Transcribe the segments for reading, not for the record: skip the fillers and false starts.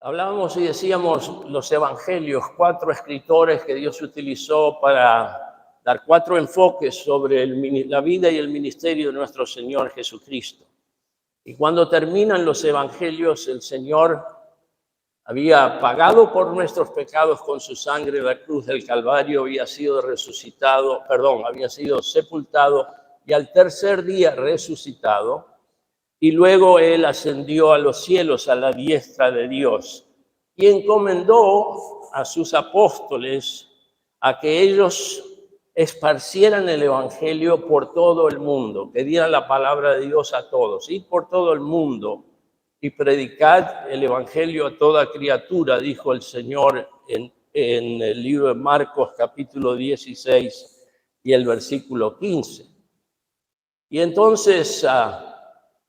Hablábamos y decíamos los evangelios, 4 escritores que Dios utilizó para dar 4 enfoques sobre la vida y el ministerio de nuestro Señor Jesucristo. Y cuando terminan los evangelios, el Señor había pagado por nuestros pecados con su sangre en la cruz del Calvario, había sido había sido sepultado y al tercer día resucitado. Y luego Él ascendió a los cielos, a la diestra de Dios, y encomendó a sus apóstoles a que ellos esparcieran el evangelio por todo el mundo, que dieran la palabra de Dios a todos, y por todo el mundo, y predicad el evangelio a toda criatura, dijo el Señor en el libro de Marcos, capítulo 16, y el versículo 15. Y entonces,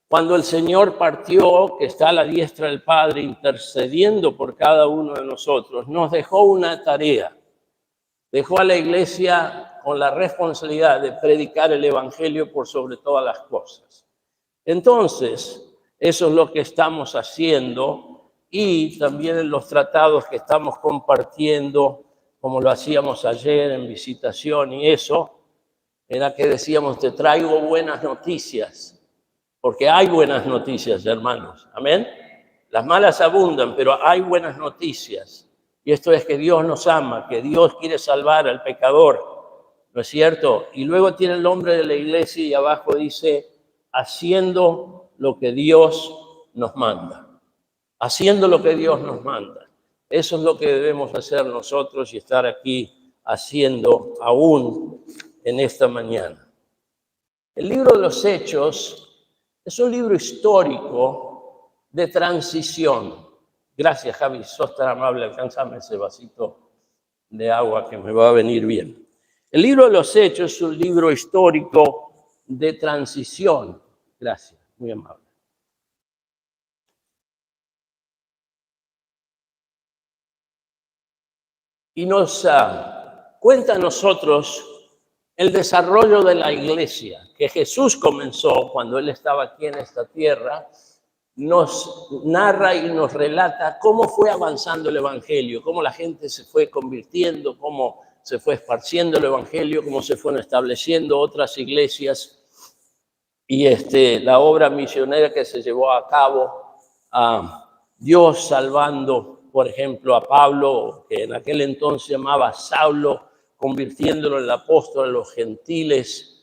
cuando el Señor partió, que está a la diestra del Padre, intercediendo por cada uno de nosotros, nos dejó una tarea. Dejó a la iglesia con la responsabilidad de predicar el evangelio por sobre todas las cosas. Entonces, eso es lo que estamos haciendo, y también en los tratados que estamos compartiendo, como lo hacíamos ayer en visitación, y eso era que decíamos: te traigo buenas noticias. Porque hay buenas noticias, hermanos. Amén. Las malas abundan, pero hay buenas noticias. Y esto es que Dios nos ama, que Dios quiere salvar al pecador. ¿No es cierto? Y luego tiene el nombre de la iglesia y abajo dice: haciendo lo que Dios nos manda. Haciendo lo que Dios nos manda. Eso es lo que debemos hacer nosotros y estar aquí haciendo aún en esta mañana. El libro de los Hechos es un libro histórico de transición. Gracias, Javi, sos tan amable, alcánzame ese vasito de agua que me va a venir bien. El libro de los Hechos es un libro histórico de transición. Gracias, muy amable. Y nos cuenta a nosotros el desarrollo de la iglesia que Jesús comenzó cuando Él estaba aquí en esta tierra. Nos narra y nos relata cómo fue avanzando el evangelio, cómo la gente se fue convirtiendo, cómo se fue esparciendo el evangelio, cómo se fueron estableciendo otras iglesias y la obra misionera que se llevó a cabo, Dios salvando, por ejemplo, a Pablo, que en aquel entonces se llamaba Saulo, convirtiéndolo en el apóstol de los gentiles.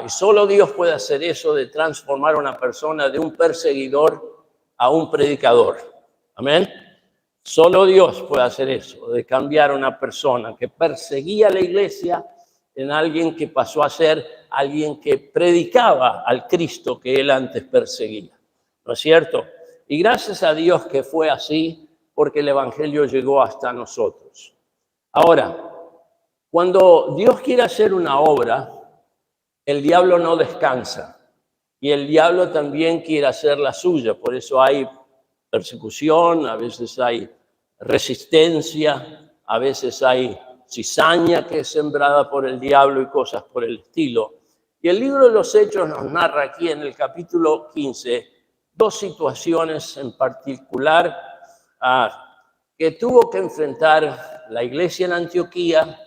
Y solo Dios puede hacer eso, de transformar a una persona de un perseguidor a un predicador. Amén. Solo Dios puede hacer eso, de cambiar a una persona que perseguía a la iglesia en alguien que pasó a ser alguien que predicaba al Cristo que él antes perseguía. ¿No es cierto? Y gracias a Dios que fue así, porque el evangelio llegó hasta nosotros. Ahora, cuando Dios quiere hacer una obra, el diablo no descansa. Y el diablo también quiere hacer la suya. Por eso hay persecución, a veces hay resistencia, a veces hay cizaña que es sembrada por el diablo y cosas por el estilo. Y el libro de los Hechos nos narra aquí en el capítulo 15 2 situaciones en particular que tuvo que enfrentar la iglesia en Antioquía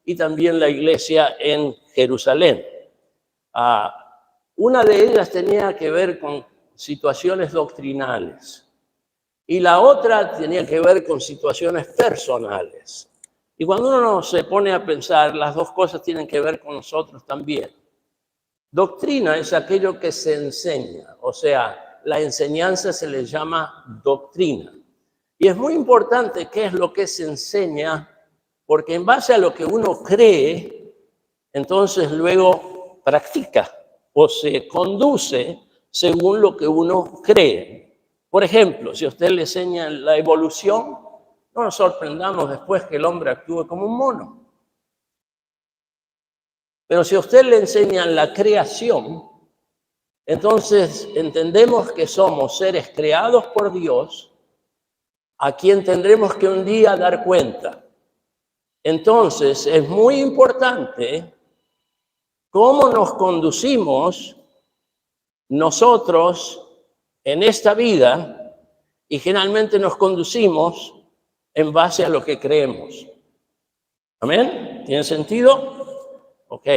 y también la iglesia en Jerusalén. Una de ellas tenía que ver con situaciones doctrinales y la otra tenía que ver con situaciones personales. Y cuando uno se pone a pensar, las dos cosas tienen que ver con nosotros también. Doctrina es aquello que se enseña, o sea, la enseñanza se le llama doctrina. Y es muy importante qué es lo que se enseña, porque en base a lo que uno cree, entonces luego practica o se conduce según lo que uno cree. Por ejemplo, si a usted le enseña la evolución, no nos sorprendamos después que el hombre actúe como un mono. Pero si a usted le enseñan la creación, entonces entendemos que somos seres creados por Dios, a quien tendremos que un día dar cuenta. Entonces es muy importante cómo nos conducimos nosotros en esta vida y generalmente nos conducimos en base a lo que creemos. ¿Amén? ¿Tiene sentido? Ok.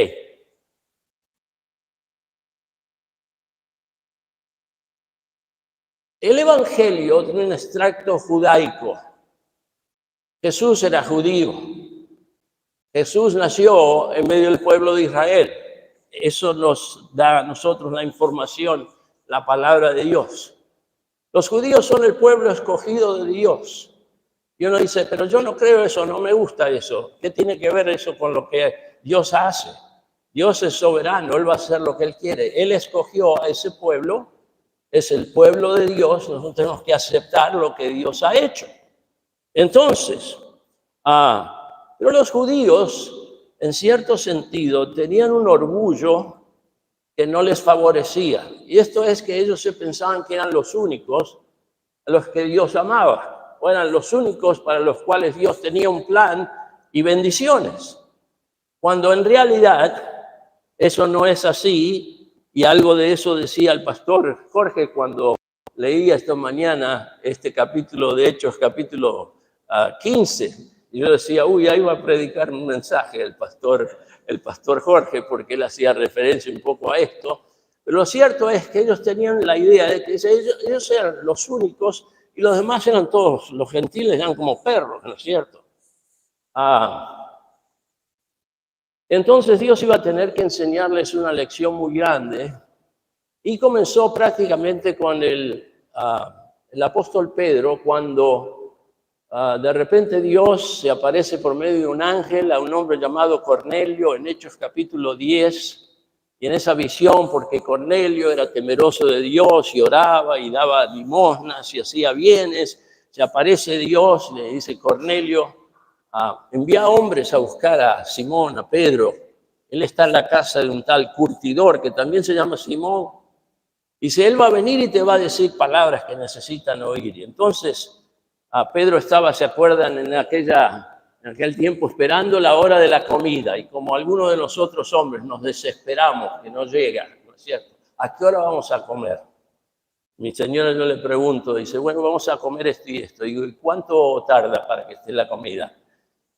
El Evangelio tiene un extracto judaico. Jesús era judío. Jesús nació en medio del pueblo de Israel. Eso nos da a nosotros la información, la palabra de Dios. Los judíos son el pueblo escogido de Dios. Y uno dice, pero yo no creo eso, no me gusta eso. ¿Qué tiene que ver eso con lo que Dios hace? Dios es soberano, Él va a hacer lo que Él quiere. Él escogió a ese pueblo, es el pueblo de Dios, nosotros tenemos que aceptar lo que Dios ha hecho. Entonces, pero los judíos, en cierto sentido, tenían un orgullo que no les favorecía. Y esto es que ellos se pensaban que eran los únicos a los que Dios amaba, o eran los únicos para los cuales Dios tenía un plan y bendiciones. Cuando en realidad eso no es así, y algo de eso decía el pastor Jorge cuando leía esta mañana este capítulo de Hechos, capítulo 15. Y yo decía, ahí va a predicar un mensaje el pastor Jorge, porque él hacía referencia un poco a esto. Pero lo cierto es que ellos tenían la idea de que ellos eran los únicos y los demás eran todos, los gentiles eran como perros, ¿no es cierto? Entonces Dios iba a tener que enseñarles una lección muy grande y comenzó prácticamente con el apóstol Pedro cuando de repente Dios se aparece por medio de un ángel a un hombre llamado Cornelio en Hechos capítulo 10. Y en esa visión, porque Cornelio era temeroso de Dios y oraba y daba limosnas y hacía bienes, se aparece Dios y le dice, Cornelio, envía hombres a buscar a Simón, a Pedro. Él está en la casa de un tal curtidor que también se llama Simón. Y si él va a venir y te va a decir palabras que necesitan oír. Y entonces Pedro estaba, ¿se acuerdan? En aquel tiempo esperando la hora de la comida. Y como algunos de los otros hombres nos desesperamos que no llega, ¿no es cierto? ¿A qué hora vamos a comer? Mi señora, yo le pregunto, dice, bueno, vamos a comer esto y esto. Digo, ¿y cuánto tarda para que esté la comida?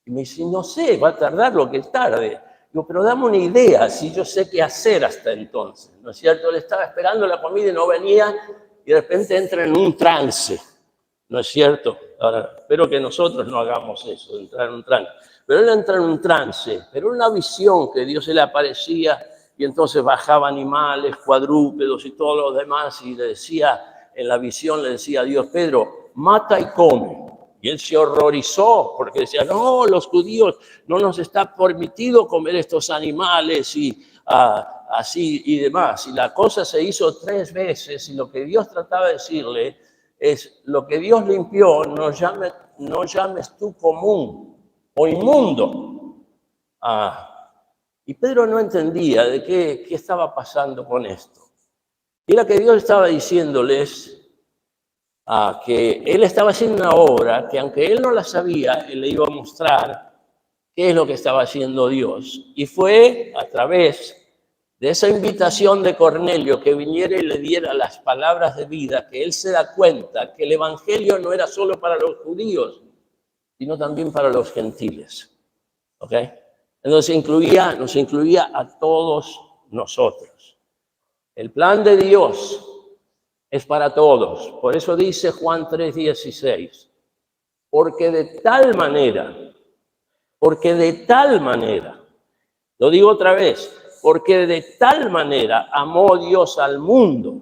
Y me dice, no sé, va a tardar lo que tarde. Digo, pero dame una idea, si yo sé qué hacer hasta entonces, ¿no es cierto? Él estaba esperando la comida y no venía, y de repente entra en un trance, ¿no es cierto? Ahora, espero que nosotros no hagamos eso, entrar en un trance. Pero él entra en un trance, pero una visión que Dios se le aparecía, y entonces bajaba animales, cuadrúpedos y todos los demás, y le decía, en la visión le decía a Dios, Pedro, mata y come. Y él se horrorizó porque decía, no, los judíos no nos está permitido comer estos animales y así y demás. Y la cosa se hizo 3 veces y lo que Dios trataba de decirle es, lo que Dios limpió no llames tú común o inmundo. Y Pedro no entendía de qué estaba pasando con esto. Y era que Dios estaba diciéndoles que él estaba haciendo una obra que aunque él no la sabía, él le iba a mostrar qué es lo que estaba haciendo Dios. Y fue a través de esa invitación de Cornelio que viniera y le diera las palabras de vida, que él se da cuenta que el evangelio no era solo para los judíos, sino también para los gentiles. ¿Ok? Entonces nos incluía a todos nosotros. El plan de Dios es para todos. Por eso dice Juan 3:16, porque de tal manera, lo digo otra vez, porque de tal manera amó Dios al mundo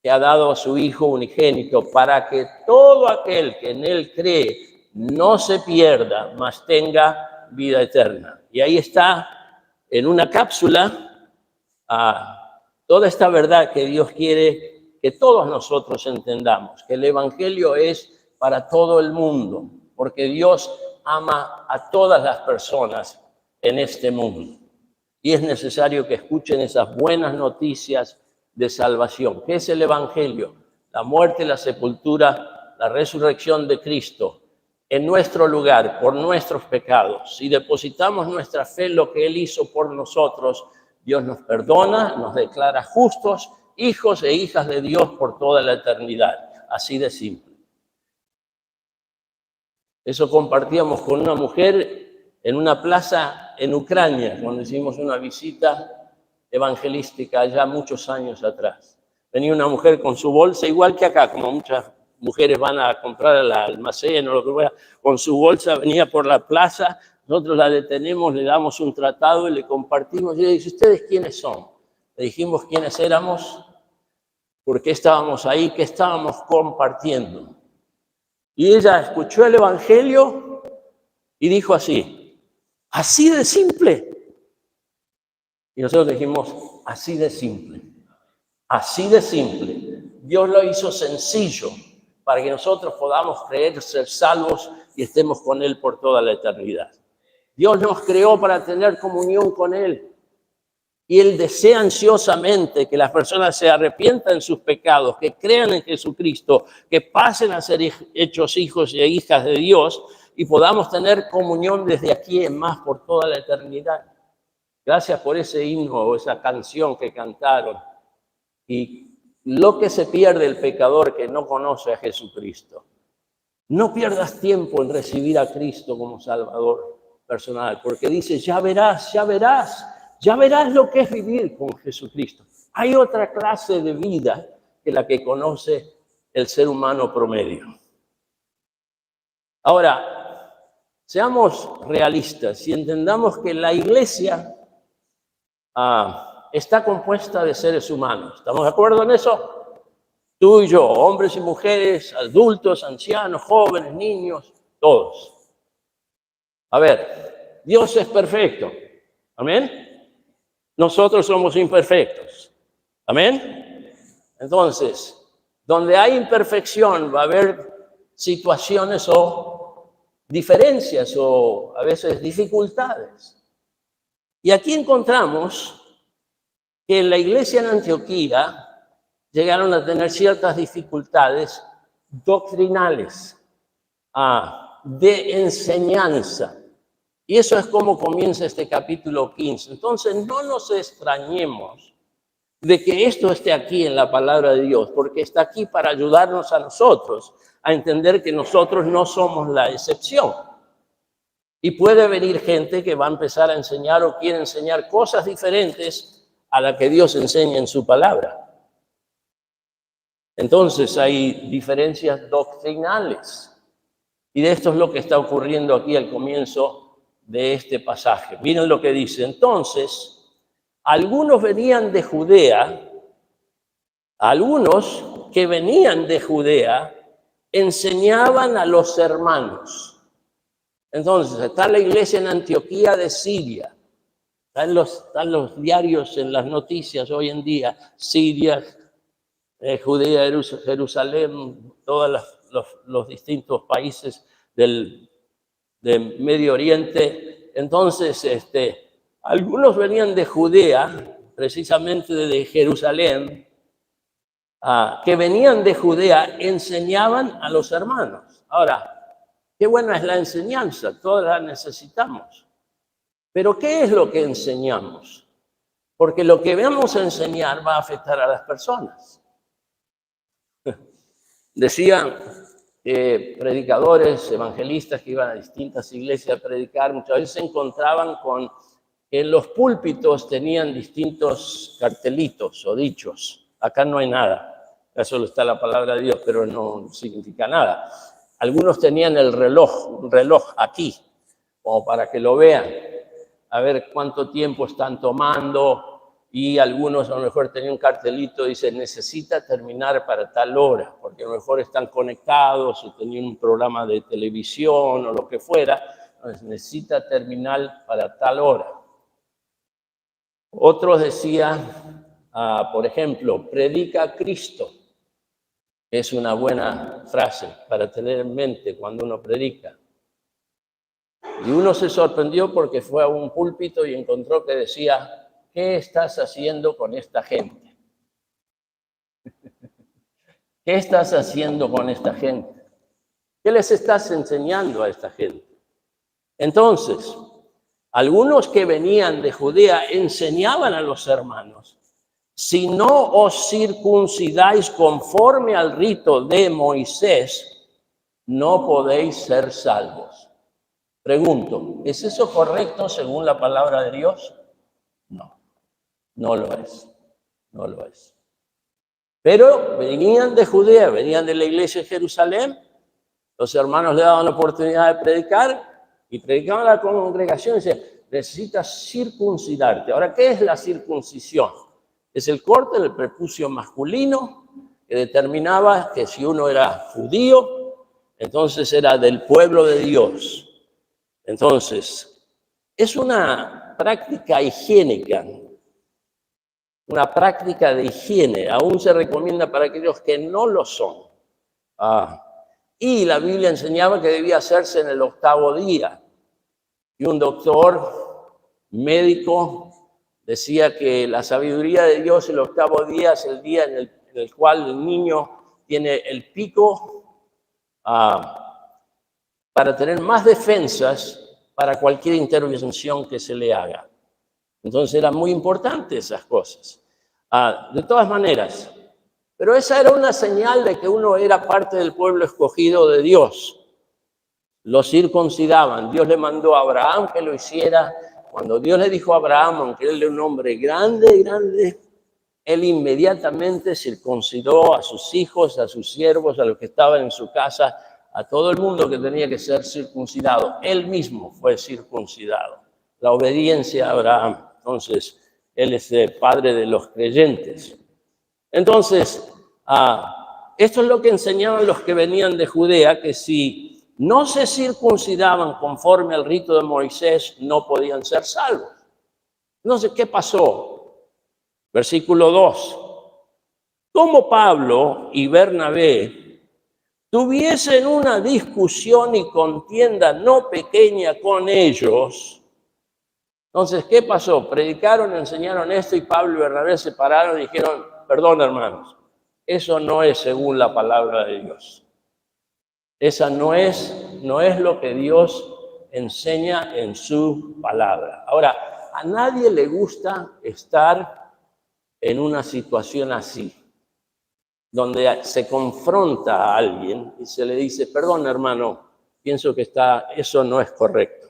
que ha dado a su Hijo unigénito para que todo aquel que en él cree no se pierda, mas tenga vida eterna. Y ahí está en una cápsula toda esta verdad que Dios quiere que todos nosotros entendamos, que el evangelio es para todo el mundo, porque Dios ama a todas las personas en este mundo. Y es necesario que escuchen esas buenas noticias de salvación. ¿Qué es el evangelio? La muerte, la sepultura, la resurrección de Cristo en nuestro lugar, por nuestros pecados. Si depositamos nuestra fe en lo que Él hizo por nosotros, Dios nos perdona, nos declara justos, hijos e hijas de Dios por toda la eternidad. así de simple. Eso compartíamos con una mujer en una plaza en Ucrania, cuando hicimos una visita evangelística allá muchos años atrás. Venía una mujer con su bolsa, igual que acá, como muchas mujeres van a comprar al almacén o lo que fuera, con su bolsa venía por la plaza, nosotros la detenemos, le damos un tratado y le compartimos. Y ella dice, ¿ustedes quiénes son? Le dijimos quiénes éramos, por qué estábamos ahí, qué estábamos compartiendo. Y ella escuchó el Evangelio y dijo así de simple. Y nosotros dijimos, así de simple, así de simple. Dios lo hizo sencillo para que nosotros podamos creer, ser salvos y estemos con Él por toda la eternidad. Dios nos creó para tener comunión con Él. Y Él desea ansiosamente que las personas se arrepientan de sus pecados, que crean en Jesucristo, que pasen a ser hechos hijos e hijas de Dios y podamos tener comunión desde aquí en más por toda la eternidad. Gracias por ese himno o esa canción que cantaron. Y lo que se pierde el pecador que no conoce a Jesucristo. No pierdas tiempo en recibir a Cristo como Salvador personal, porque dice, ya verás lo que es vivir con Jesucristo. Hay otra clase de vida que la que conoce el ser humano promedio. Ahora, seamos realistas y entendamos que la iglesia está compuesta de seres humanos. ¿Estamos de acuerdo en eso? Tú y yo, hombres y mujeres, adultos, ancianos, jóvenes, niños, todos. A ver, Dios es perfecto. ¿Amén? Nosotros somos imperfectos. ¿Amén? Entonces, donde hay imperfección va a haber situaciones o diferencias o a veces dificultades. Y aquí encontramos que en la iglesia en Antioquía llegaron a tener ciertas dificultades doctrinales, de enseñanza. Y eso es como comienza este capítulo 15. Entonces, no nos extrañemos de que esto esté aquí en la palabra de Dios, porque está aquí para ayudarnos a nosotros a entender que nosotros no somos la excepción. Y puede venir gente que va a empezar a enseñar o quiere enseñar cosas diferentes a las que Dios enseña en su palabra. Entonces, hay diferencias doctrinales. Y de esto es lo que está ocurriendo aquí al comienzo de este pasaje. Miren lo que dice. Entonces, algunos que venían de Judea, enseñaban a los hermanos. Entonces, está la iglesia en Antioquía de Siria. Están los diarios en las noticias hoy en día. Siria, Judea, Jerusalén, todos los distintos países del Medio Oriente. Entonces, algunos venían de Judea, precisamente de Jerusalén, que venían de Judea, enseñaban a los hermanos. Ahora, qué buena es la enseñanza, todas la necesitamos. Pero, ¿qué es lo que enseñamos? Porque lo que vamos a enseñar va a afectar a las personas. Decían predicadores, evangelistas que iban a distintas iglesias a predicar, muchas veces se encontraban con que en los púlpitos tenían distintos cartelitos o dichos. Acá no hay nada, acá solo está la palabra de Dios, pero no significa nada. Algunos tenían un reloj aquí, como para que lo vean, a ver cuánto tiempo están tomando, y algunos a lo mejor tenían un cartelito, dice, necesita terminar para tal hora, porque a lo mejor están conectados o tenían un programa de televisión o lo que fuera, entonces necesita terminar para tal hora. Otros decían, por ejemplo, predica a Cristo. Es una buena frase para tener en mente cuando uno predica. Y uno se sorprendió porque fue a un púlpito y encontró que decía, ¿qué estás haciendo con esta gente? ¿Qué estás haciendo con esta gente? ¿Qué les estás enseñando a esta gente? Entonces, algunos que venían de Judea enseñaban a los hermanos. si no os circuncidáis conforme al rito de Moisés, no podéis ser salvos. Pregunto, ¿es eso correcto según la palabra de Dios? No, no lo es, no lo es. Pero venían de Judea, venían de la iglesia de Jerusalén, los hermanos le daban la oportunidad de predicar y predicaban a la congregación y decían, necesitas circuncidarte. Ahora, ¿qué es la circuncisión? Es el corte del prepucio masculino que determinaba que si uno era judío, entonces era del pueblo de Dios. Entonces, es una práctica higiénica, una práctica de higiene. Aún se recomienda para aquellos que no lo son. Y la Biblia enseñaba que debía hacerse en el 8º día. Y un doctor médico decía que la sabiduría de Dios el 8º día es el día en el cual el niño tiene el pico para tener más defensas para cualquier intervención que se le haga. Entonces eran muy importantes esas cosas. De todas maneras, pero esa era una señal de que uno era parte del pueblo escogido de Dios. Lo circuncidaban. Dios le mandó a Abraham que lo hiciera. Cuando Dios le dijo a Abraham, aunque él era un hombre grande, él inmediatamente circuncidó a sus hijos, a sus siervos, a los que estaban en su casa, a todo el mundo que tenía que ser circuncidado. Él mismo fue circuncidado. La obediencia a Abraham. Entonces, él es el padre de los creyentes. Entonces, esto es lo que enseñaban los que venían de Judea, que si no se circuncidaban conforme al rito de Moisés, no podían ser salvos. Entonces, ¿qué pasó? Versículo 2. Como Pablo y Bernabé tuviesen una discusión y contienda no pequeña con ellos. Entonces, ¿qué pasó? Predicaron, enseñaron esto y Pablo y Bernabé se pararon y dijeron, perdón, hermanos, eso no es según la palabra de Dios. Esa no es lo que Dios enseña en su palabra. Ahora, a nadie le gusta estar en una situación así, donde se confronta a alguien y se le dice, perdón, hermano, pienso que eso no es correcto.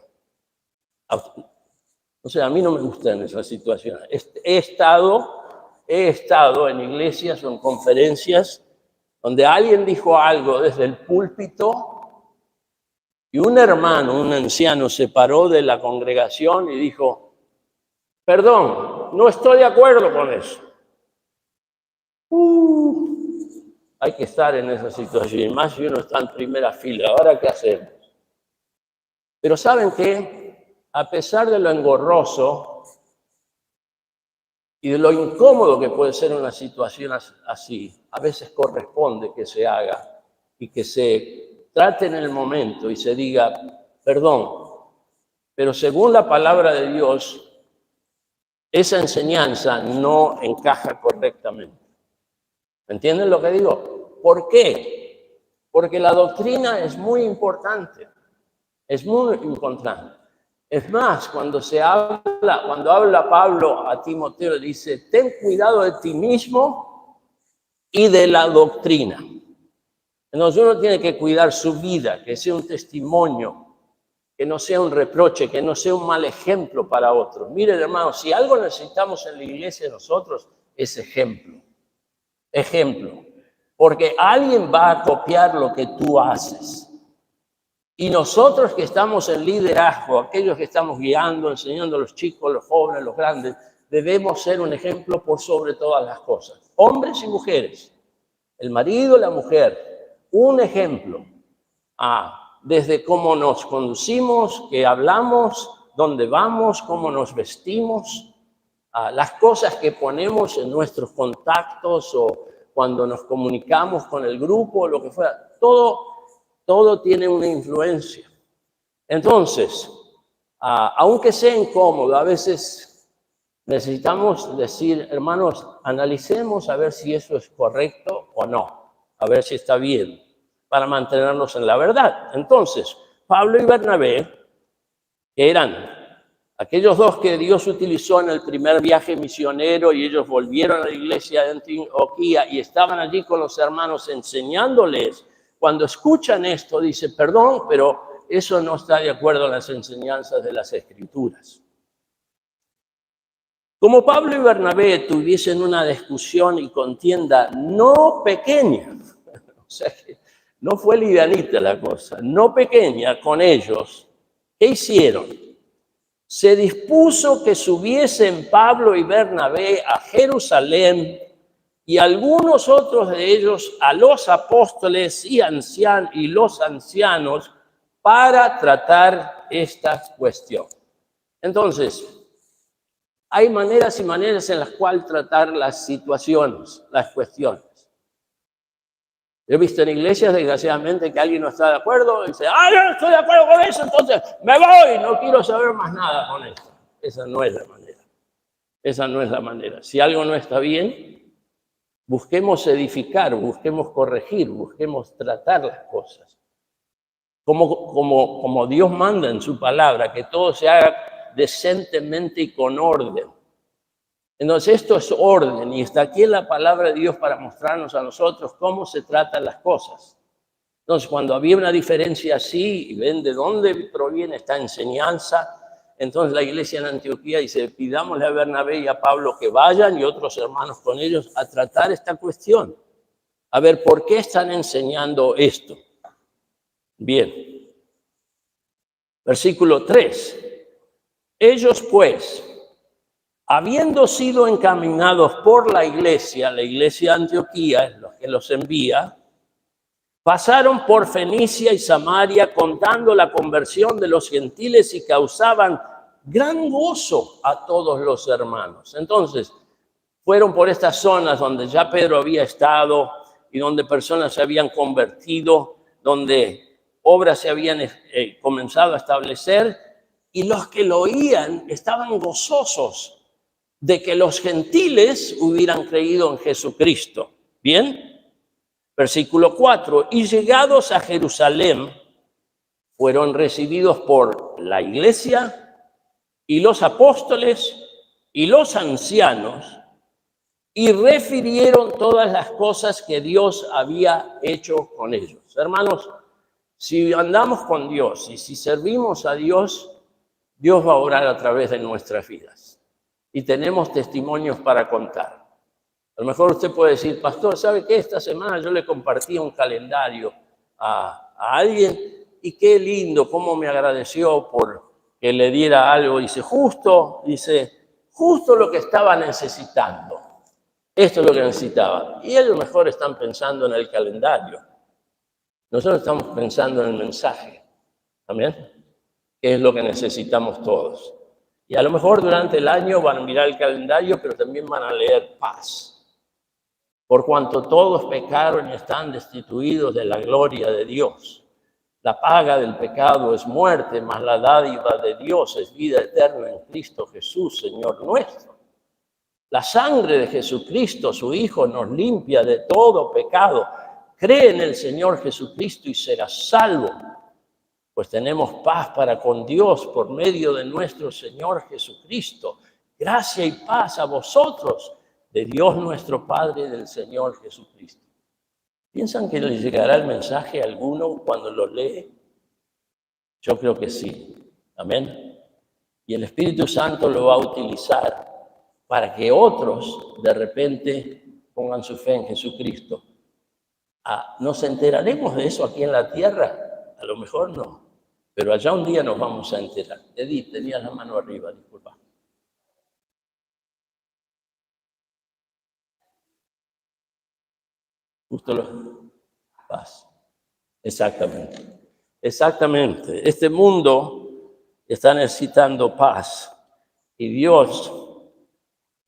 O sea, a mí no me gusta en esa situación. He estado en iglesias o en conferencias donde alguien dijo algo desde el púlpito y un hermano, un anciano, se paró de la congregación y dijo, perdón, no estoy de acuerdo con eso. Hay que estar en esa situación, y más si uno está en primera fila. ¿Ahora qué hacemos? Pero ¿saben qué? A pesar de lo engorroso y de lo incómodo que puede ser una situación así, a veces corresponde que se haga y que se trate en el momento y se diga, perdón, pero según la palabra de Dios, esa enseñanza no encaja correctamente. ¿Entienden lo que digo? ¿Por qué? Porque la doctrina es muy importante, es muy importante. Es más, cuando habla Pablo a Timoteo, dice, ten cuidado de ti mismo y de la doctrina. Entonces uno tiene que cuidar su vida, que sea un testimonio, que no sea un reproche, que no sea un mal ejemplo para otros. Miren, hermanos, si algo necesitamos en la iglesia de nosotros, es ejemplo. Ejemplo. Porque alguien va a copiar lo que tú haces. Y nosotros que estamos en liderazgo, aquellos que estamos guiando, enseñando a los chicos, los jóvenes, los grandes, debemos ser un ejemplo por sobre todas las cosas. Hombres y mujeres, el marido y la mujer, un ejemplo. Desde cómo nos conducimos, qué hablamos, dónde vamos, cómo nos vestimos, las cosas que ponemos en nuestros contactos o cuando nos comunicamos con el grupo, lo que fuera, todo tiene una influencia. Entonces, aunque sea incómodo, a veces necesitamos decir, hermanos, analicemos a ver si eso es correcto o no, a ver si está bien, para mantenernos en la verdad. Entonces, Pablo y Bernabé, que eran Aquellos dos que Dios utilizó en el primer viaje misionero y ellos volvieron a la iglesia de Antioquía y estaban allí con los hermanos enseñándoles, cuando escuchan esto, dicen, perdón, pero eso no está de acuerdo a las enseñanzas de las Escrituras. Como Pablo y Bernabé tuviesen una discusión y contienda no pequeña, o sea que no fue livianita la cosa, no pequeña con ellos, ¿qué hicieron? Se dispuso que subiesen Pablo y Bernabé a Jerusalén y algunos otros de ellos a los apóstoles y los ancianos para tratar esta cuestión. Entonces, hay maneras y maneras en las cuales tratar las situaciones, las cuestiones. He visto en iglesias, desgraciadamente, que alguien no está de acuerdo y dice, yo no estoy de acuerdo con eso, entonces me voy, no quiero saber más nada con esto. Esa no es la manera. Esa no es la manera. Si algo no está bien, busquemos edificar, busquemos corregir, busquemos tratar las cosas. Como Dios manda en su palabra, que todo se haga decentemente y con orden. Entonces esto es orden y está aquí en la palabra de Dios para mostrarnos a nosotros cómo se tratan las cosas. Entonces cuando había una diferencia así y ven de dónde proviene esta enseñanza, entonces la iglesia en Antioquía dice, pidámosle a Bernabé y a Pablo que vayan y otros hermanos con ellos a tratar esta cuestión. A ver, ¿por qué están enseñando esto? Bien. Versículo 3. Ellos pues, habiendo sido encaminados por la iglesia de Antioquía es lo que los envía, pasaron por Fenicia y Samaria contando la conversión de los gentiles y causaban gran gozo a todos los hermanos. Entonces, fueron por estas zonas donde ya Pedro había estado y donde personas se habían convertido, donde obras se habían comenzado a establecer y los que lo oían estaban gozosos de que los gentiles hubieran creído en Jesucristo. ¿Bien? Versículo 4. Y llegados a Jerusalén, fueron recibidos por la iglesia y los apóstoles y los ancianos y refirieron todas las cosas que Dios había hecho con ellos. Hermanos, si andamos con Dios y si servimos a Dios, Dios va a obrar a través de nuestras vidas. Y tenemos testimonios para contar. A lo mejor usted puede decir, pastor, ¿sabe qué? Esta semana yo le compartí un calendario a alguien y qué lindo, cómo me agradeció por que le diera algo. Dice, justo lo que estaba necesitando. Esto es lo que necesitaba. Y ellos mejor están pensando en el calendario. Nosotros estamos pensando en el mensaje. ¿Amén? Que es lo que necesitamos todos. Y a lo mejor durante el año van a mirar el calendario, pero también van a leer paz. Por cuanto todos pecaron y están destituidos de la gloria de Dios. La paga del pecado es muerte, mas la dádiva de Dios es vida eterna en Cristo Jesús, Señor nuestro. La sangre de Jesucristo, su Hijo, nos limpia de todo pecado. Cree en el Señor Jesucristo y serás salvo. Pues tenemos paz para con Dios por medio de nuestro Señor Jesucristo. Gracia y paz a vosotros, de Dios nuestro Padre y del Señor Jesucristo. ¿Piensan que le llegará el mensaje a alguno cuando lo lee? Yo creo que sí. Amén. Y el Espíritu Santo lo va a utilizar para que otros de repente pongan su fe en Jesucristo. ¿Nos enteraremos de eso aquí en la tierra? A lo mejor no, pero allá un día nos vamos a enterar. Edith, tenías la mano arriba, disculpa. Justo paz. Exactamente. Exactamente. Este mundo está necesitando paz y Dios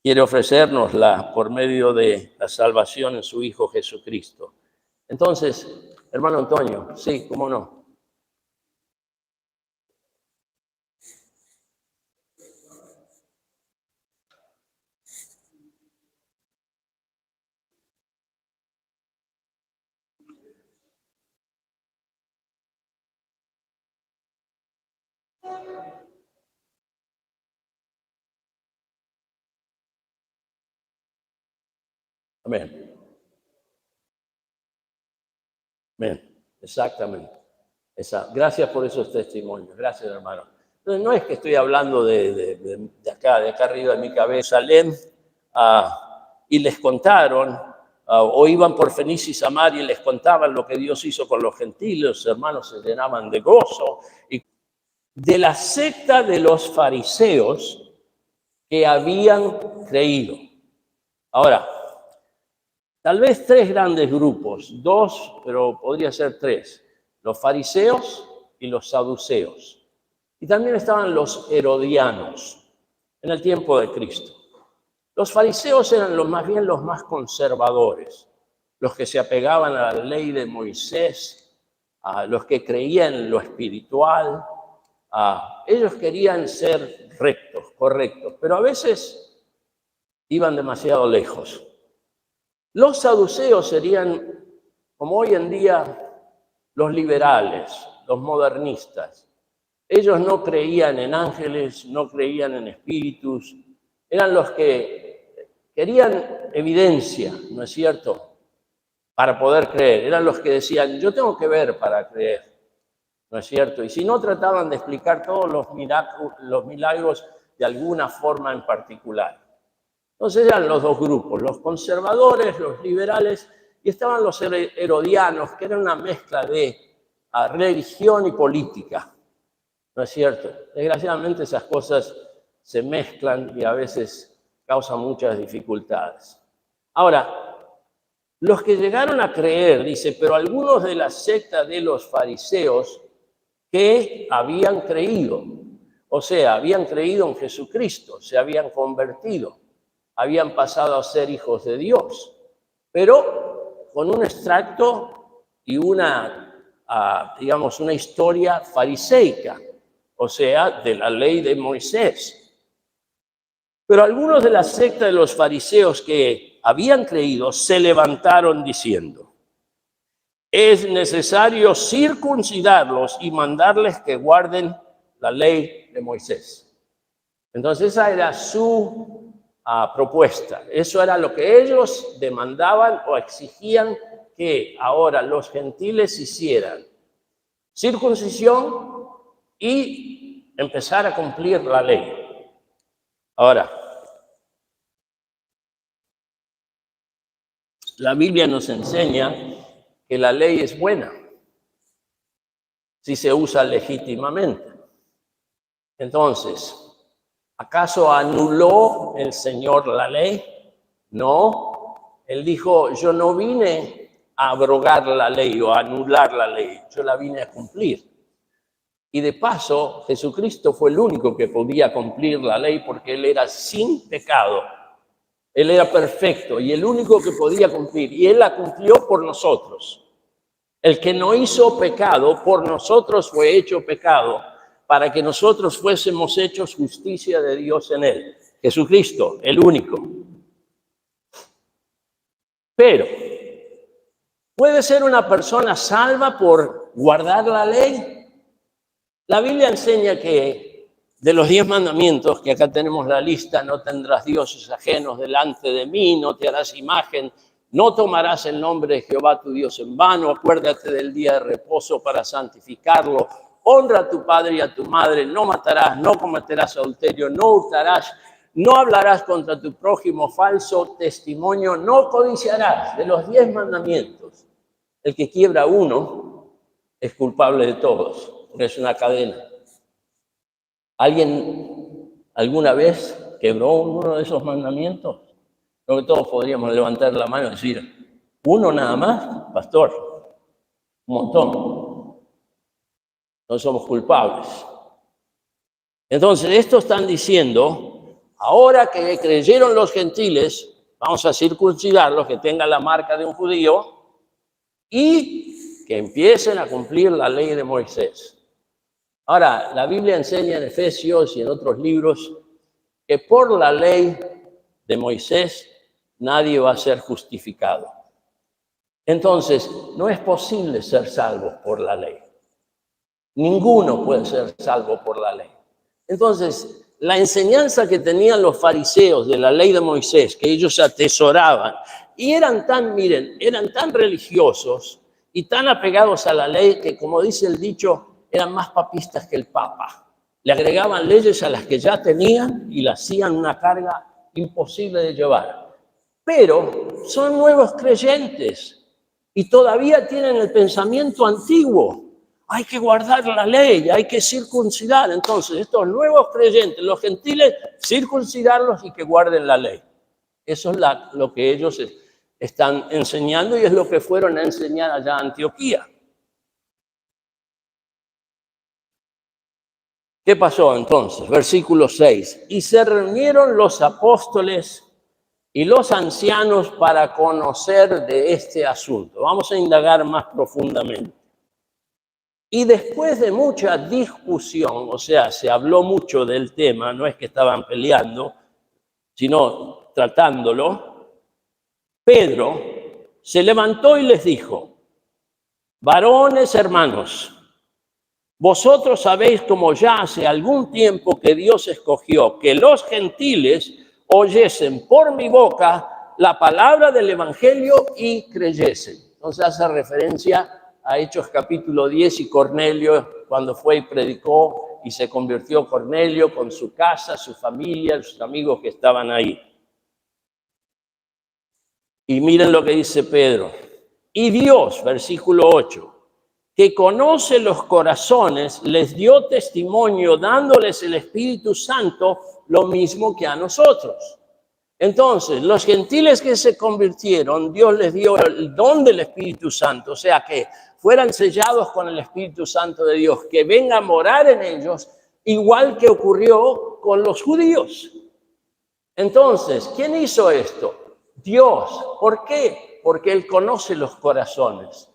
quiere ofrecérnosla por medio de la salvación en su Hijo Jesucristo. Entonces, hermano Antonio, sí, cómo no. Amén. Amén. Exactamente. Gracias por esos testimonios. Gracias, hermano. Entonces, no es que estoy hablando de acá arriba de mi cabeza. Y les contaron, o iban por Fenicia y Samaria y les contaban lo que Dios hizo con los gentiles. Los hermanos se llenaban de gozo. Y de la secta de los fariseos que habían creído. Ahora, tal vez tres grandes grupos, dos, pero podría ser tres: los fariseos y los saduceos. Y también estaban los herodianos en el tiempo de Cristo. Los fariseos eran más bien los más conservadores, los que se apegaban a la ley de Moisés, a los que creían en lo espiritual. Ellos querían ser rectos, correctos, pero a veces iban demasiado lejos. Los saduceos serían, como hoy en día, los liberales, los modernistas. Ellos no creían en ángeles, no creían en espíritus. Eran los que querían evidencia, ¿no es cierto?, para poder creer. Eran los que decían, yo tengo que ver para creer, ¿no es cierto? Y si no, trataban de explicar todos los milagros de alguna forma en particular. Entonces eran los dos grupos, los conservadores, los liberales, y estaban los herodianos, que eran una mezcla de religión y política, ¿no es cierto? Desgraciadamente esas cosas se mezclan y a veces causan muchas dificultades. Ahora, los que llegaron a creer, dice, pero algunos de la secta de los fariseos que habían creído, o sea, habían creído en Jesucristo, se habían convertido, habían pasado a ser hijos de Dios, pero con un extracto y una historia fariseica, o sea, de la ley de Moisés. Pero algunos de la secta de los fariseos que habían creído se levantaron diciendo, es necesario circuncidarlos y mandarles que guarden la ley de Moisés. Entonces esa era su propuesta. Eso era lo que ellos demandaban o exigían que ahora los gentiles hicieran. Circuncisión y empezar a cumplir la ley. Ahora, la Biblia nos enseña que la ley es buena si se usa legítimamente. Entonces, ¿acaso anuló el Señor la ley? No. Él dijo, yo no vine a abrogar la ley o a anular la ley, yo la vine a cumplir. Y de paso, Jesucristo fue el único que podía cumplir la ley porque Él era sin pecado. Él era perfecto y el único que podía cumplir. Y Él la cumplió por nosotros. El que no hizo pecado, por nosotros fue hecho pecado, para que nosotros fuésemos hechos justicia de Dios en Él. Jesucristo, el único. Pero, ¿puede ser una persona salva por guardar la ley? La Biblia enseña que de los 10 mandamientos, que acá tenemos la lista, no tendrás dioses ajenos delante de mí, no te harás imagen, no tomarás el nombre de Jehová tu Dios en vano, acuérdate del día de reposo para santificarlo, honra a tu padre y a tu madre, no matarás, no cometerás adulterio, no hurtarás, no hablarás contra tu prójimo, falso testimonio, no codiciarás. De los 10 mandamientos, el que quiebra uno es culpable de todos. Es una cadena. ¿Alguien alguna vez quebró uno de esos mandamientos? Creo que todos podríamos levantar la mano y decir, ¿uno nada más, pastor? Un montón. No somos culpables. Entonces, estos están diciendo, ahora que creyeron los gentiles, vamos a circuncidarlos, que tengan la marca de un judío y que empiecen a cumplir la ley de Moisés. Ahora, la Biblia enseña en Efesios y en otros libros que por la ley de Moisés nadie va a ser justificado. Entonces, no es posible ser salvo por la ley. Ninguno puede ser salvo por la ley. Entonces, la enseñanza que tenían los fariseos de la ley de Moisés, que ellos atesoraban, Y eran tan religiosos y tan apegados a la ley que, como dice el dicho, eran más papistas que el Papa. Le agregaban leyes a las que ya tenían y le hacían una carga imposible de llevar. Pero son nuevos creyentes y todavía tienen el pensamiento antiguo. Hay que guardar la ley, hay que circuncidar. Entonces, estos nuevos creyentes, los gentiles, circuncidarlos y que guarden la ley. Eso es lo que ellos están enseñando y es lo que fueron a enseñar allá a Antioquía. ¿Qué pasó entonces? Versículo 6. Y se reunieron los apóstoles y los ancianos para conocer de este asunto. Vamos a indagar más profundamente. Y después de mucha discusión, o sea, se habló mucho del tema, no es que estaban peleando, sino tratándolo, Pedro se levantó y les dijo: varones hermanos, vosotros sabéis como ya hace algún tiempo que Dios escogió que los gentiles oyesen por mi boca la palabra del evangelio y creyesen. Entonces hace referencia a Hechos capítulo 10 y Cornelio cuando fue y predicó y se convirtió Cornelio con su casa, su familia, sus amigos que estaban ahí. Y miren lo que dice Pedro. Y Dios, versículo 8, que conoce los corazones, les dio testimonio dándoles el Espíritu Santo lo mismo que a nosotros. Entonces, los gentiles que se convirtieron, Dios les dio el don del Espíritu Santo, o sea, que fueran sellados con el Espíritu Santo de Dios, que venga a morar en ellos, igual que ocurrió con los judíos. Entonces, ¿quién hizo esto? Dios. ¿Por qué? Porque Él conoce los corazones.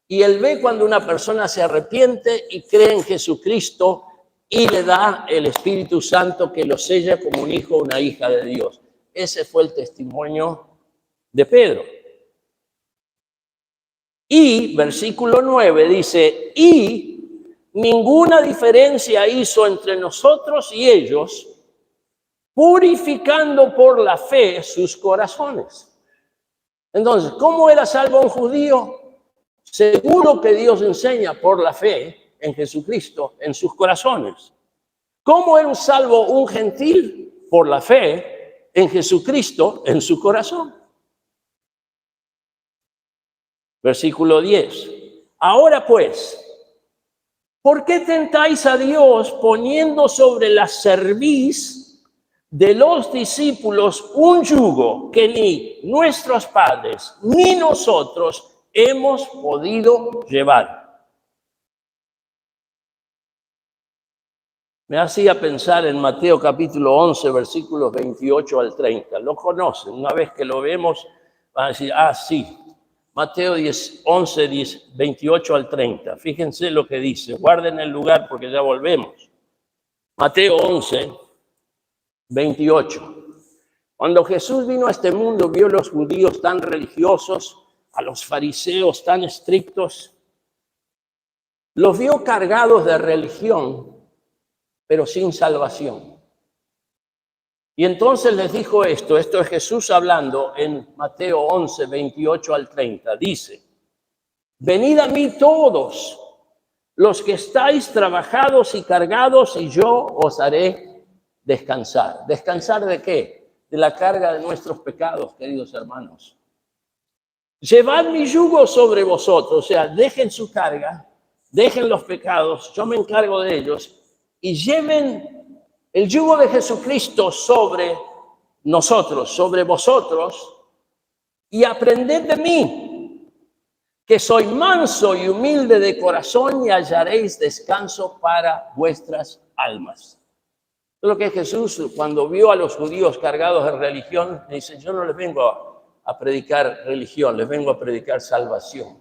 Y Él ve cuando una persona se arrepiente y cree en Jesucristo y le da el Espíritu Santo que lo sella como un hijo o una hija de Dios. Ese fue el testimonio de Pedro. Y, versículo 9 dice, y ninguna diferencia hizo entre nosotros y ellos, purificando por la fe sus corazones. Entonces, ¿cómo era salvo un judío? Seguro que Dios enseña por la fe en Jesucristo en sus corazones. ¿Cómo era salvo un gentil? Por la fe en Jesucristo en su corazón. Versículo 10. Ahora pues, ¿por qué tentáis a Dios poniendo sobre la cerviz de los discípulos un yugo que ni nuestros padres ni nosotros hemos podido llevar? Me hacía pensar en Mateo capítulo 11, versículos 28 al 30. Lo conocen, una vez que lo vemos, van a decir, sí. Mateo 11, 28 al 30. Fíjense lo que dice. Guarden el lugar porque ya volvemos. Mateo 11, 28. Cuando Jesús vino a este mundo, vio a los judíos tan religiosos, a los fariseos tan estrictos. Los vio cargados de religión, pero sin salvación. Y entonces les dijo esto es Jesús hablando en Mateo 11, 28 al 30. Dice, venid a mí todos los que estáis trabajados y cargados, y yo os haré descansar. ¿Descansar de qué? De la carga de nuestros pecados, queridos hermanos. Llevad mi yugo sobre vosotros, o sea, dejen su carga, dejen los pecados, yo me encargo de ellos, y lleven el yugo de Jesucristo sobre nosotros, sobre vosotros, y aprended de mí, que soy manso y humilde de corazón, y hallaréis descanso para vuestras almas. Lo que Jesús, cuando vio a los judíos cargados de religión, dice, yo no les vengo a predicar religión, les vengo a predicar salvación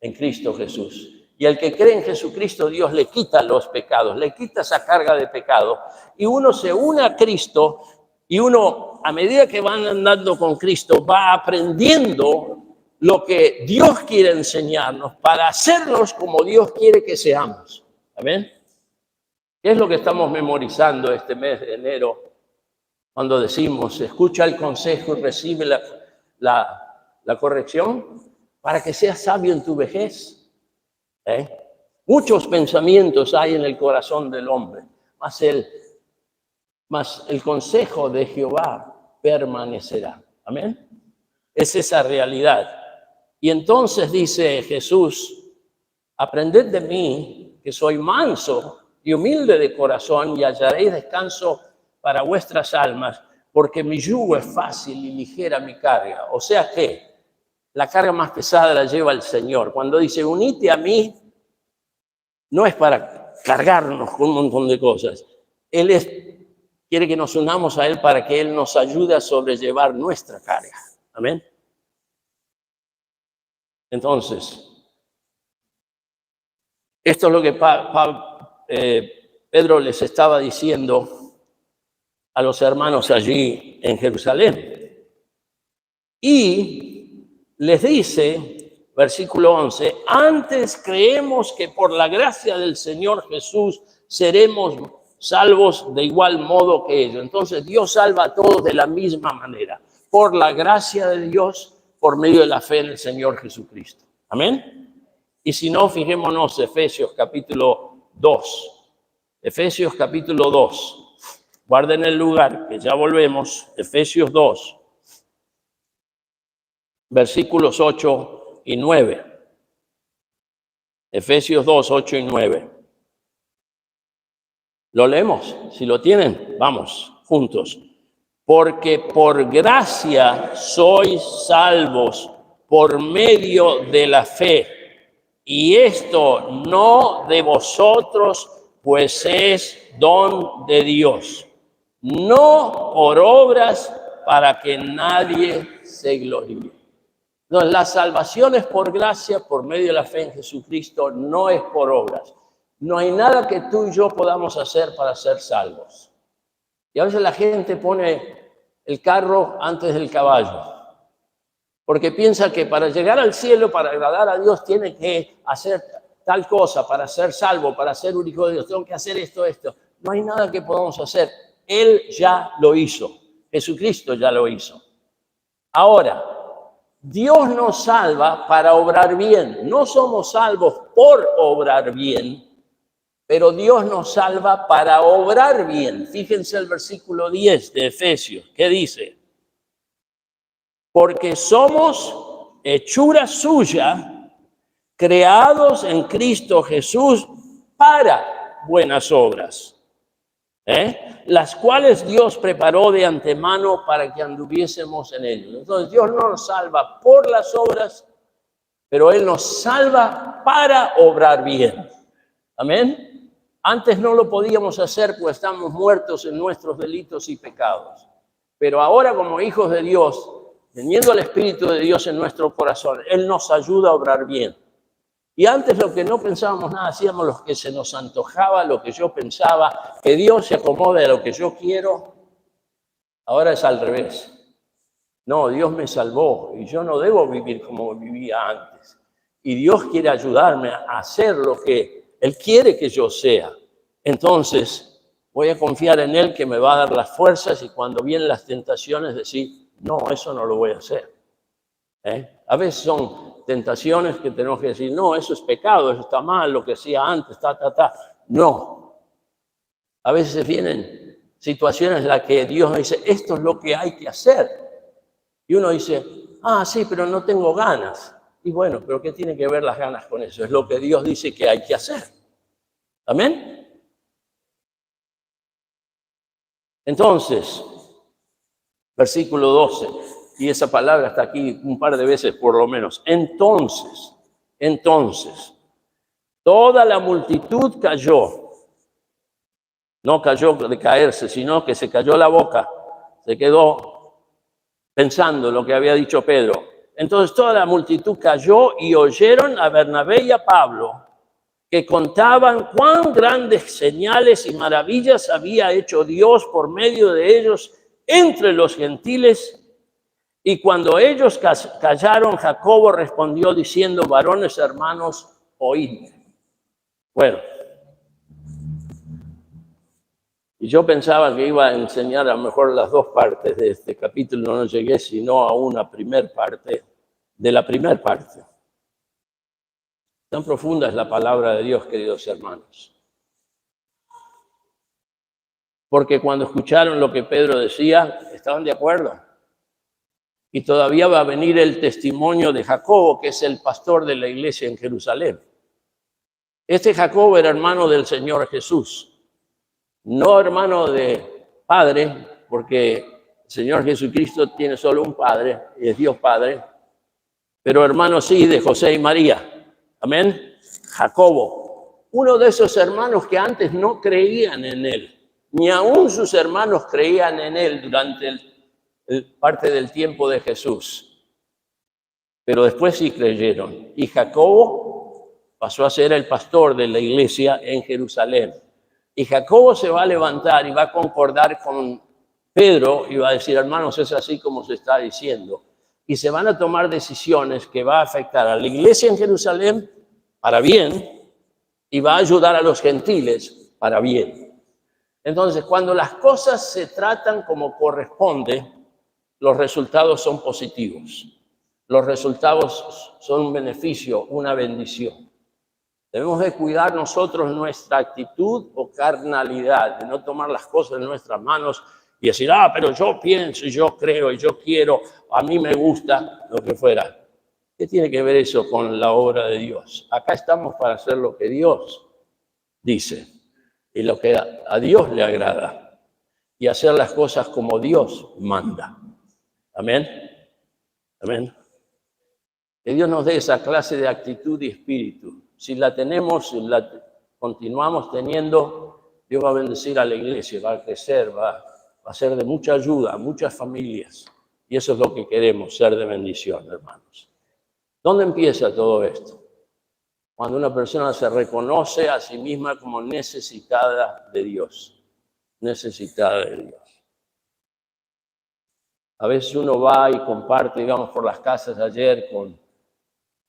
en Cristo Jesús. Y al que cree en Jesucristo, Dios le quita los pecados, le quita esa carga de pecado. Y uno se une a Cristo y uno, a medida que van andando con Cristo, va aprendiendo lo que Dios quiere enseñarnos para hacernos como Dios quiere que seamos. ¿Amén? ¿Qué es lo que estamos memorizando este mes de enero? Cuando decimos, escucha el consejo y recibe la corrección, para que seas sabio en tu vejez. Muchos pensamientos hay en el corazón del hombre, mas el consejo de Jehová permanecerá. Amén. Es esa realidad. Y entonces dice Jesús, aprended de mí, que soy manso y humilde de corazón, y hallaréis descanso para vuestras almas, porque mi yugo es fácil y ligera mi carga. O sea que la carga más pesada la lleva el Señor. Cuando dice, unite a mí, no es para cargarnos con un montón de cosas. Quiere que nos unamos a Él para que Él nos ayude a sobrellevar nuestra carga. Amén. Entonces, esto es lo que Pedro les estaba diciendo a los hermanos allí en Jerusalén. Y les dice, versículo 11, antes creemos que por la gracia del Señor Jesús seremos salvos de igual modo que ellos. Entonces Dios salva a todos de la misma manera, por la gracia de Dios, por medio de la fe en el Señor Jesucristo. Amén. Y si no, fijémonos Efesios capítulo 2. Efesios capítulo 2. Guarden el lugar, que ya volvemos. Efesios 2, versículos 8 y 9. Efesios 2, 8 y 9. ¿Lo leemos? Si lo tienen, vamos, juntos. Porque por gracia sois salvos por medio de la fe. Y esto no de vosotros, pues es don de Dios. No por obras para que nadie se gloríe. No, la salvación es por gracia, por medio de la fe en Jesucristo, no es por obras. No hay nada que tú y yo podamos hacer para ser salvos. Y a veces la gente pone el carro antes del caballo, porque piensa que para llegar al cielo, para agradar a Dios, tiene que hacer tal cosa, para ser salvo, para ser un hijo de Dios, tengo que hacer esto. No hay nada que podamos hacer. Él ya lo hizo. Jesucristo ya lo hizo. Ahora, Dios nos salva para obrar bien. No somos salvos por obrar bien, pero Dios nos salva para obrar bien. Fíjense el versículo 10 de Efesios. ¿Qué dice? Porque somos hechura suya, creados en Cristo Jesús para buenas obras, las cuales Dios preparó de antemano para que anduviésemos en ellos. Entonces Dios no nos salva por las obras, pero Él nos salva para obrar bien. Amén. Antes no lo podíamos hacer porque estamos muertos en nuestros delitos y pecados. Pero ahora, como hijos de Dios, teniendo el Espíritu de Dios en nuestro corazón, Él nos ayuda a obrar bien. Y antes lo que no pensábamos nada, hacíamos lo que se nos antojaba, lo que yo pensaba, que Dios se acomode a lo que yo quiero. Ahora es al revés. No, Dios me salvó y yo no debo vivir como vivía antes. Y Dios quiere ayudarme a hacer lo que Él quiere que yo sea. Entonces voy a confiar en Él, que me va a dar las fuerzas, y cuando vienen las tentaciones decir, no, eso no lo voy a hacer. A veces son tentaciones que tenemos que decir, no, eso es pecado, eso está mal, lo que hacía antes, No. A veces vienen situaciones en las que Dios nos dice, esto es lo que hay que hacer. Y uno dice, sí, pero no tengo ganas. Y bueno, pero ¿qué tiene que ver las ganas con eso? Es lo que Dios dice que hay que hacer. ¿Amén? Entonces, versículo 12, y esa palabra está aquí un par de veces por lo menos. Entonces, toda la multitud cayó. No cayó de caerse, sino que se cayó la boca. Se quedó pensando lo que había dicho Pedro. Entonces toda la multitud cayó y oyeron a Bernabé y a Pablo, que contaban cuán grandes señales y maravillas había hecho Dios por medio de ellos entre los gentiles. Y cuando ellos callaron, Jacobo respondió diciendo, varones hermanos, oídme. Bueno, y yo pensaba que iba a enseñar a lo mejor las dos partes de este capítulo, no llegué sino a una primera parte. de la primera parte. Tan profunda es la palabra de Dios, queridos hermanos. Porque cuando escucharon lo que Pedro decía, estaban de acuerdo. Y todavía va a venir el testimonio de Jacobo, que es el pastor de la iglesia en Jerusalén. Este Jacobo era hermano del Señor Jesús, no hermano de padre, porque el Señor Jesucristo tiene solo un padre, y es Dios Padre, pero hermano sí de José y María. Amén. Jacobo, uno de esos hermanos que antes no creían en él, ni aún sus hermanos creían en él durante parte del tiempo de Jesús, pero después sí creyeron. Y Jacobo pasó a ser el pastor de la iglesia en Jerusalén. Y Jacobo se va a levantar y va a concordar con Pedro y va a decir, hermanos, es así como se está diciendo. Y se van a tomar decisiones que va a afectar a la iglesia en Jerusalén para bien y va a ayudar a los gentiles para bien. Entonces, cuando las cosas se tratan como corresponde, los resultados son positivos. Los resultados son un beneficio, una bendición. Debemos de cuidar nosotros nuestra actitud o carnalidad, de no tomar las cosas en nuestras manos y decir, pero yo pienso, yo creo, y yo quiero, a mí me gusta, lo que fuera. ¿Qué tiene que ver eso con la obra de Dios? Acá estamos para hacer lo que Dios dice y lo que a Dios le agrada y hacer las cosas como Dios manda. Amén. Amén. Que Dios nos dé esa clase de actitud y espíritu. Si la tenemos, si la continuamos teniendo, Dios va a bendecir a la iglesia, va a crecer, va a ser de mucha ayuda a muchas familias. Y eso es lo que queremos, ser de bendición, hermanos. ¿Dónde empieza todo esto? Cuando una persona se reconoce a sí misma como necesitada de Dios. Necesitada de Dios. A veces uno va y comparte, digamos, por las casas ayer con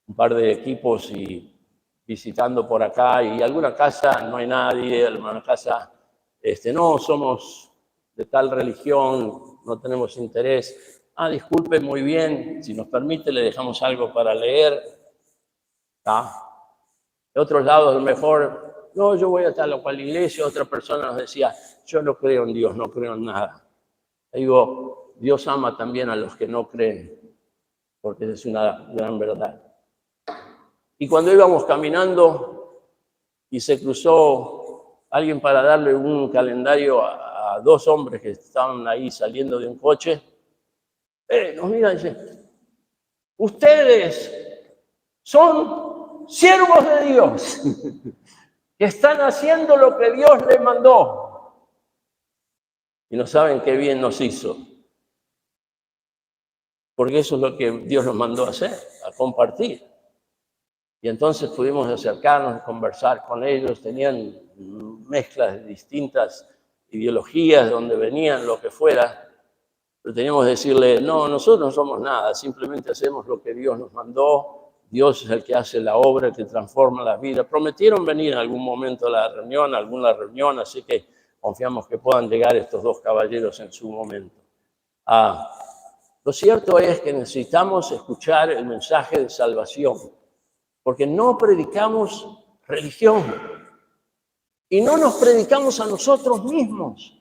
un par de equipos y visitando por acá, y alguna casa no hay nadie, alguna casa, no, somos de tal religión, no tenemos interés. Disculpe, muy bien, si nos permite le dejamos algo para leer. De otros lados, a lo mejor, no, yo voy a tal o cual iglesia, otra persona nos decía, yo no creo en Dios, no creo en nada. Digo, Dios ama también a los que no creen, porque es una gran verdad. Y cuando íbamos caminando y se cruzó alguien para darle un calendario a dos hombres que estaban ahí saliendo de un coche, nos mira y dice, ustedes son siervos de Dios, que están haciendo lo que Dios les mandó. Y no saben qué bien nos hizo. Porque eso es lo que Dios nos mandó a hacer, a compartir. Y entonces pudimos acercarnos, conversar con ellos, tenían mezclas de distintas ideologías, de donde venían, lo que fuera, pero teníamos que decirle, no, nosotros no somos nada, simplemente hacemos lo que Dios nos mandó, Dios es el que hace la obra, el que transforma la vida. Prometieron venir en algún momento a la reunión, a alguna reunión, así que confiamos que puedan llegar estos dos caballeros en su momento. Lo cierto es que necesitamos escuchar el mensaje de salvación, porque no predicamos religión y no nos predicamos a nosotros mismos,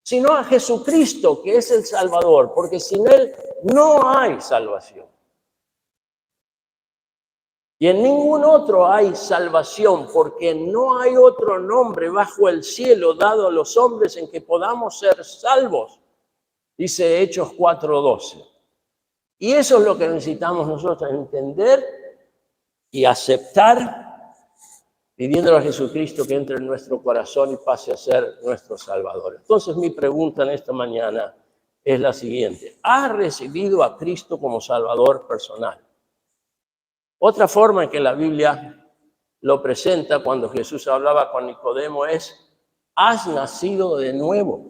sino a Jesucristo, que es el Salvador, porque sin Él no hay salvación. Y en ningún otro hay salvación, porque no hay otro nombre bajo el cielo dado a los hombres en que podamos ser salvos, dice Hechos 4:12. Y eso es lo que necesitamos nosotros entender y aceptar, pidiéndole a Jesucristo que entre en nuestro corazón y pase a ser nuestro Salvador. Entonces mi pregunta en esta mañana es la siguiente: ¿has recibido a Cristo como Salvador personal? Otra forma en que la Biblia lo presenta cuando Jesús hablaba con Nicodemo es: ¿has nacido de nuevo?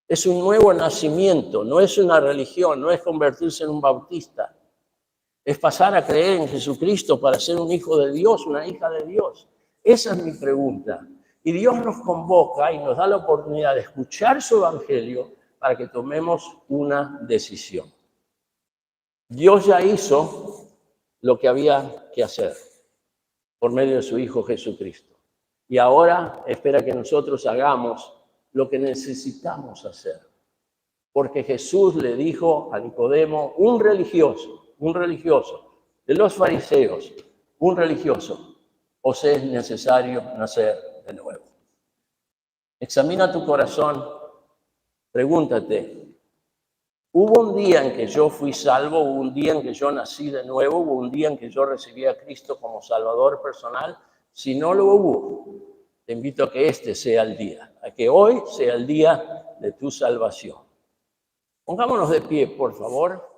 Es un nuevo nacimiento, no es una religión, no es convertirse en un bautista. Es pasar a creer en Jesucristo para ser un hijo de Dios, una hija de Dios. Esa es mi pregunta. Y Dios nos convoca y nos da la oportunidad de escuchar su evangelio para que tomemos una decisión. Dios ya hizo lo que había que hacer por medio de su Hijo Jesucristo. Y ahora espera que nosotros hagamos lo que necesitamos hacer. Porque Jesús le dijo a Nicodemo, un religioso de los fariseos, un religioso, os es necesario nacer de nuevo. Examina tu corazón, pregúntate, ¿hubo un día en que yo fui salvo? ¿Hubo un día en que yo nací de nuevo? ¿Hubo un día en que yo recibí a Cristo como Salvador personal? Si no lo hubo, te invito a que este sea el día, a que hoy sea el día de tu salvación. Pongámonos de pie, por favor.